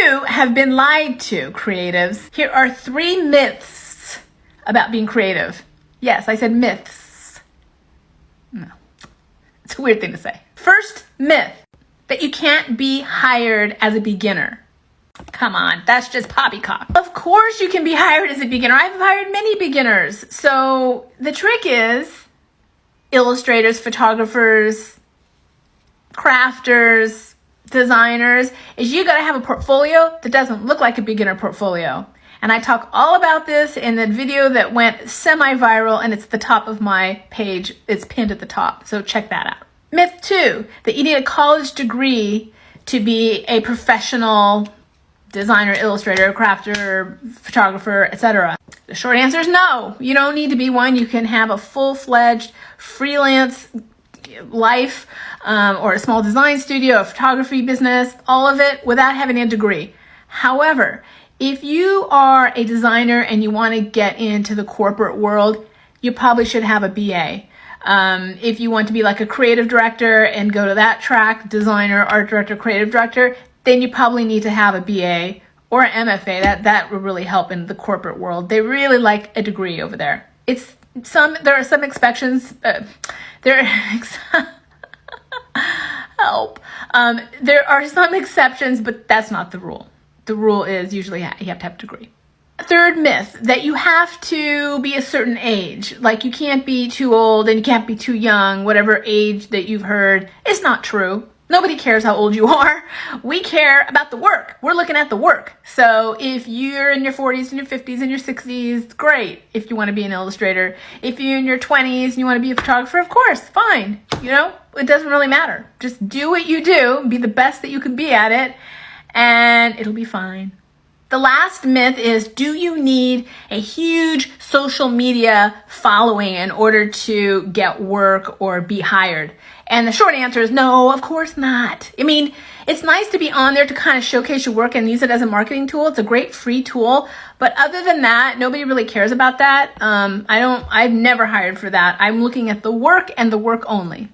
You have been lied to, creatives. Here are 3 myths about being creative. Yes, I said myths. No, it's a weird thing to say. First myth, that you can't be hired as a beginner. Come on, that's just poppycock. Of course you can be hired as a beginner. I've hired many beginners. So the trick is illustrators, photographers, crafters, designers, is you gotta have a portfolio that doesn't look like a beginner portfolio. And I talk all about this in the video that went semi-viral, and it's the top of my page. It's pinned at the top, so check that out. Myth 2, that you need a college degree to be a professional designer, illustrator, crafter, photographer, etc. The short answer is no. You don't need to be one. You can have a full-fledged freelance life, or a small design studio, a photography business, all of it without having a degree. However, if you are a designer and you want to get into the corporate world, you probably should have a BA. If you want to be like a creative director and go to that track, designer, art director, creative director, then you probably need to have a BA or an MFA. That would really help in the corporate world. They really like a degree over there. There are some exceptions. Help. There are some exceptions, but that's not the rule. The rule is usually you have to have a degree. Third myth, that you have to be a certain age. Like you can't be too old and you can't be too young, whatever age that you've heard. It's not true. Nobody cares how old you are. We care about the work. We're looking at the work. So if you're in your 40s and your 50s and your 60s, great. If you want to be an illustrator. If you're in your 20s and you want to be a photographer, of course, fine. You know, it doesn't really matter. Just do what you do, be the best that you can be at it, and it'll be fine. The last myth is, do you need a huge social media following in order to get work or be hired? And the short answer is no, of course not. I mean, it's nice to be on there to kind of showcase your work and use it as a marketing tool. It's a great free tool. But other than that, nobody really cares about that. I've never hired for that. I'm looking at the work and the work only.